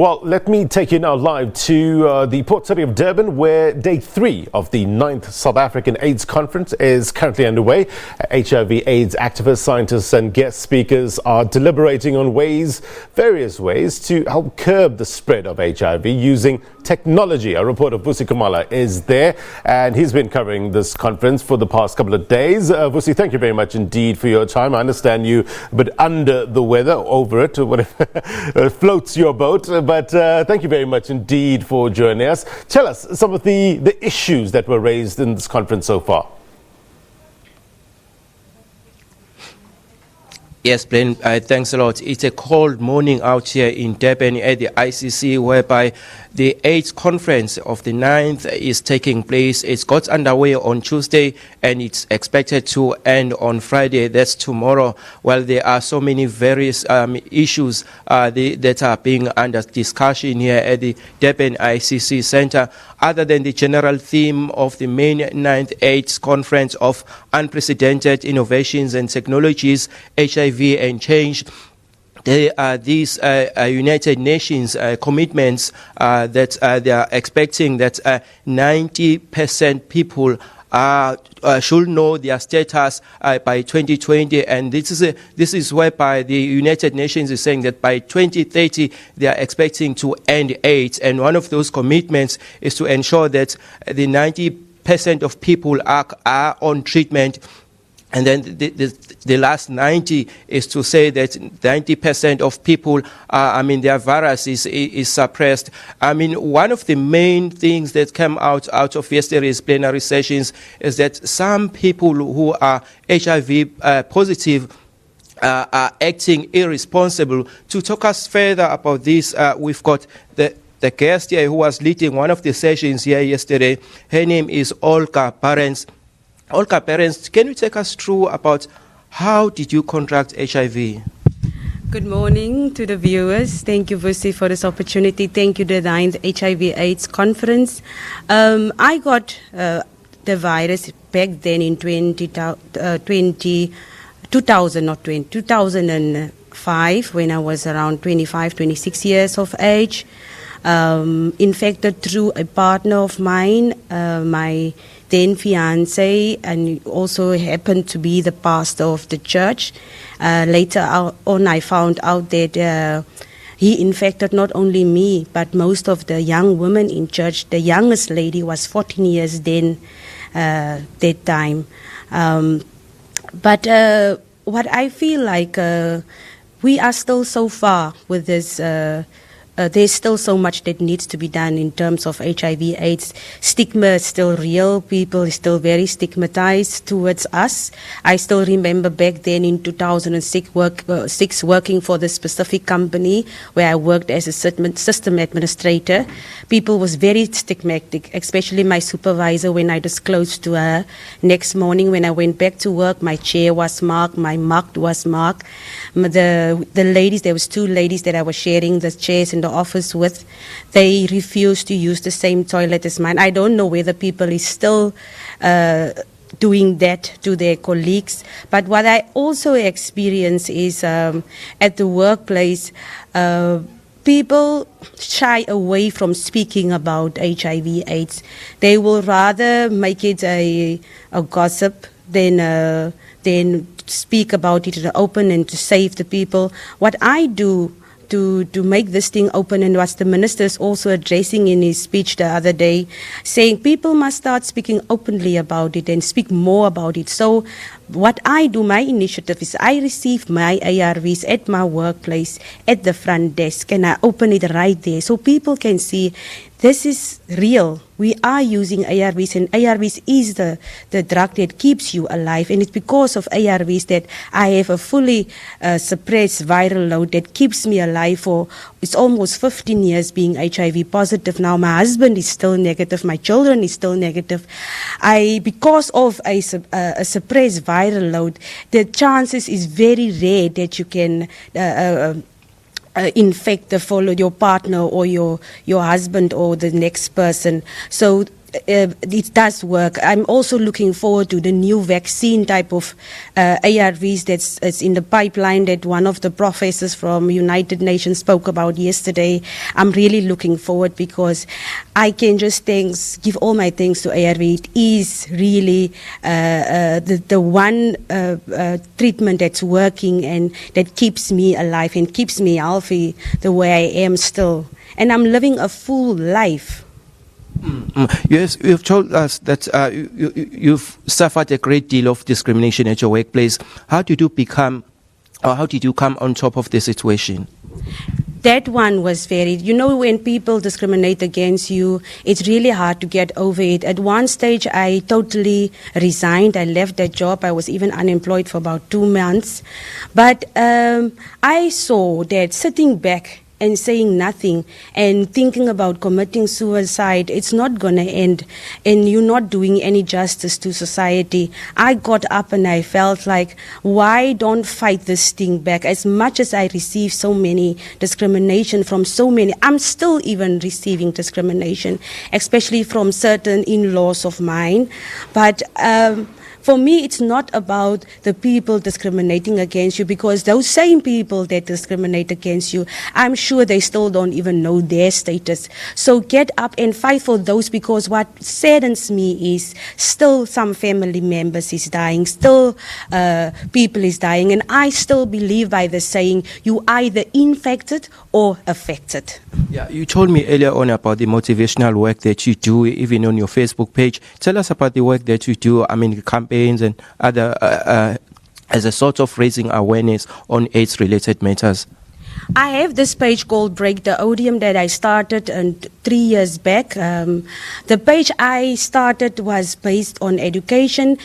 Well, let me take you now live to the port city of Durban, where day 3 of the 9th South African AIDS Conference is currently underway. HIV/AIDS activists, scientists and guest speakers are deliberating on various ways to help curb the spread of HIV using technology. Our reporter Vusi is there, and he's been covering this conference for the past couple of days. Vusi, thank you very much indeed for your time. I understand you a bit under the weather, over it, whatever floats your boat. But thank you very much indeed for joining us. Tell us some of the issues that were raised in this conference so far. Yes, Blaine, thanks a lot. It's a cold morning out here in Durban at the ICC, whereby the AIDS conference of the 9th is taking place. It's got underway on Tuesday and it's expected to end on Friday. That's tomorrow. Well, there are so many various issues that are being under discussion here at the Durban ICC Center, other than the general theme of the main 9th AIDS conference of unprecedented innovations and technologies, HIV and change. There are these United Nations commitments that they are expecting that 90% people should know their status by 2020, and this is whereby the United Nations is saying that by 2030 they are expecting to end AIDS, and one of those commitments is to ensure that the 90% of people are on treatment. And then the last 90 is to say that 90% of people, their virus is suppressed. One of the main things that came out of yesterday's plenary sessions is that some people who are HIV positive are acting irresponsible. To talk us further about this, we've got the guest here who was leading one of the sessions here yesterday. Her name is Olga. Olga, parents, can you take us through about how did you contract HIV? Good morning to the viewers. Thank you, Vusi, for this opportunity. Thank you, the 9th HIV/AIDS conference. I got the virus back then in 2005, when I was around 25, 26 years of age. Infected through a partner of mine, my then fiance, and also happened to be the pastor of the church. Later on, I found out that he infected not only me, but most of the young women in church. The youngest lady was 14 years then, that time. But what I feel like we are still so far with this. There's still so much that needs to be done in terms of HIV/AIDS. Stigma is still real. People are still very stigmatized towards us. I still remember back then in 2006 working for this specific company where I worked as a system administrator. People was very stigmatic, especially my supervisor when I disclosed to her. Next morning when I went back to work, my chair was marked, my mug was marked. The ladies, there was 2 ladies that I was sharing the chairs in the office with, they refused to use the same toilet as mine. I don't know whether people is still doing that to their colleagues. But what I also experience is at the workplace, people shy away from speaking about HIV/AIDS. They will rather make it a gossip than speak about it in the open and to save the people. What I do to make this thing open, and what the minister is also addressing in his speech the other day, saying people must start speaking openly about it and speak more about it. So what I do, my initiative is I receive my ARVs at my workplace at the front desk, and I open it right there so people can see this is real. We are using ARVs, and ARVs is the drug that keeps you alive. And it's because of ARVs that I have a fully suppressed viral load that keeps me alive for, it's almost 15 years being HIV positive now. My husband is still negative. My children is still negative. Because of a suppressed viral load, the chances is very rare that you can infect your partner or your husband or the next person. So it does work. I'm also looking forward to the new vaccine type of ARVs that's in the pipeline that one of the professors from United Nations spoke about yesterday. I'm really looking forward because I can just give all my thanks to ARV. It is really the one treatment that's working and that keeps me alive and keeps me healthy the way I am still. And I'm living a full life. Yes, you've told us that you've suffered a great deal of discrimination at your workplace. How did you come on top of the situation? That one was when people discriminate against you, it's really hard to get over it. At one stage, I totally resigned. I left that job. I was even unemployed for about 2 months. But I saw that sitting back and saying nothing and thinking about committing suicide, it's not going to end and you're not doing any justice to society. I got up and I felt like, why don't fight this thing back? As much as I receive so many discrimination from so many, I'm still even receiving discrimination, especially from certain in-laws of mine. But for me, it's not about the people discriminating against you, because those same people that discriminate against you, I'm sure they still don't even know their status. So get up and fight for those, because what saddens me is still some family members is dying, still people is dying, and I still believe by the saying, you either infected or affected. Yeah, you told me earlier on about the motivational work that you do, even on your Facebook page. Tell us about the work that you do, campaigns and other, as a sort of raising awareness on AIDS-related matters. I have this page called Break the Odium that I started 3 years back. The page I started was based on education,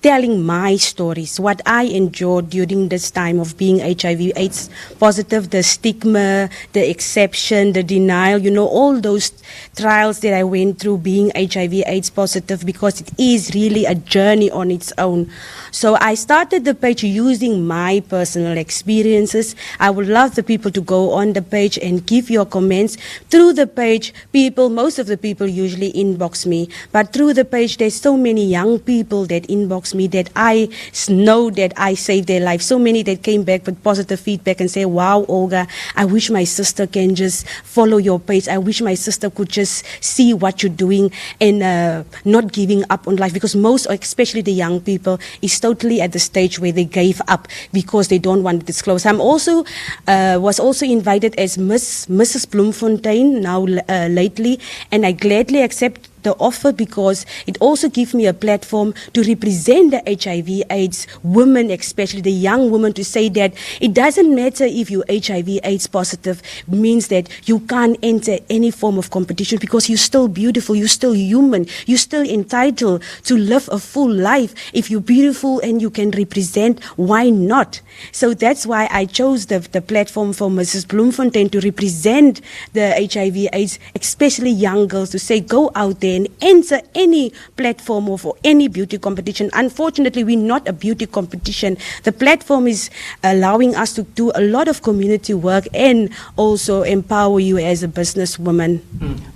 telling my stories, what I endured during this time of being HIV/AIDS positive, the stigma, the exception, the denial, all those trials that I went through being HIV/AIDS positive, because it is really a journey on its own. So I started the page using my personal experiences. I would love the people to go on the page and give your comments. Through the page, most of the people usually inbox me, but through the page, there's so many young people that inbox me that I know that I saved their life. So many that came back with positive feedback and say, wow, Olga, I wish my sister can just follow your page. I wish my sister could just see what you're doing and not giving up on life, because most, especially the young people, is totally at the stage where they gave up because they don't want to disclose. I'm also was also invited as Mrs. Bloemfontein now lately, and I gladly accept the offer, because it also gives me a platform to represent the HIV/AIDS women, especially the young women, to say that it doesn't matter if you're HIV/AIDS positive, means that you can't enter any form of competition, because you're still beautiful, you're still human, you're still entitled to live a full life. If you're beautiful and you can represent, why not? So that's why I chose the platform for Mrs. Bloemfontein to represent the HIV/AIDS, especially young girls, to say, go out there and enter any platform or any beauty competition. Unfortunately, we're not a beauty competition. The platform is allowing us to do a lot of community work and also empower you as a businesswoman.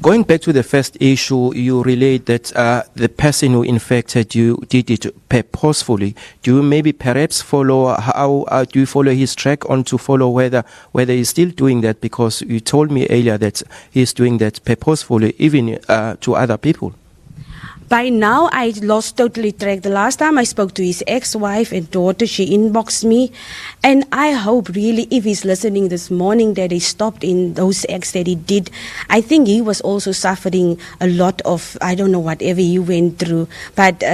Going back to the first issue, you relate that the person who infected you did it purposefully. Do you perhaps follow do you follow his track on to follow whether he's still doing that? Because you told me earlier that he's doing that purposefully, even to other people. By now, I lost totally track. The last time I spoke to his ex-wife and daughter, she inboxed me. And I hope really, if he's listening this morning, that he stopped in those acts that he did. I think he was also suffering a lot of, I don't know, whatever he went through. But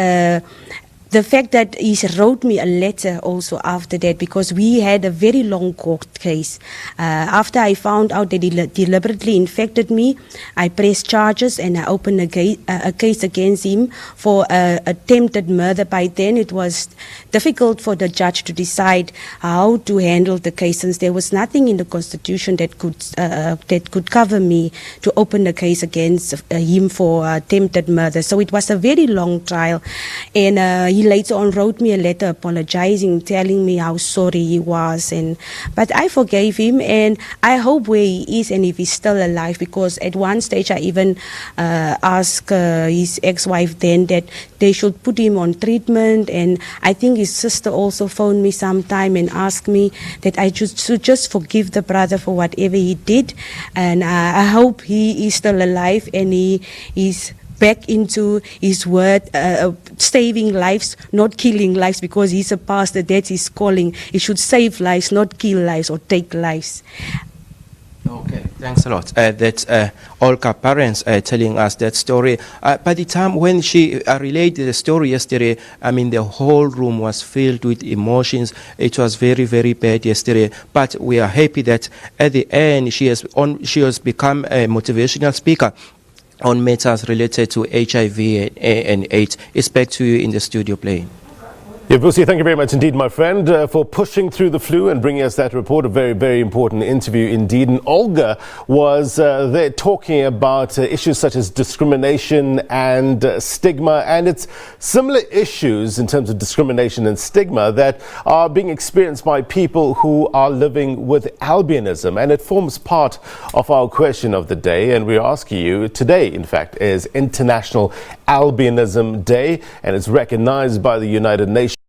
the fact that he wrote me a letter also after that, because we had a very long court case. After I found out that he deliberately infected me, I pressed charges and I opened a case against him for attempted murder. By then it was difficult for the judge to decide how to handle the case, since there was nothing in the constitution that could cover me to open a case against him for attempted murder. So it was a very long trial, and he later on wrote me a letter apologizing, telling me how sorry he was, but I forgave him, and I hope where he is and if he's still alive, because at one stage I even asked his ex-wife then that they should put him on treatment, and I think his sister also phoned me sometime and asked me that I should just forgive the brother for whatever he did, and I hope he is still alive and he is back into his word, saving lives, not killing lives, because he's a pastor, that's his calling. He should save lives, not kill lives or take lives. Okay, thanks a lot. That's Olga parents telling us that story. By the time when she relayed the story yesterday, I mean, the whole room was filled with emotions. It was very, very bad yesterday. But we are happy that at the end she has become a motivational speaker on matters related to HIV and AIDS. It's back to you in the studio playing. Yeah, Vusi, thank you very much indeed, my friend, for pushing through the flu and bringing us that report. A very, very important interview indeed. And Olga was there talking about issues such as discrimination and stigma. And it's similar issues in terms of discrimination and stigma that are being experienced by people who are living with albinism. And it forms part of our question of the day. And we're asking you today, in fact, is International Albinism Day. And it's recognized by the United Nations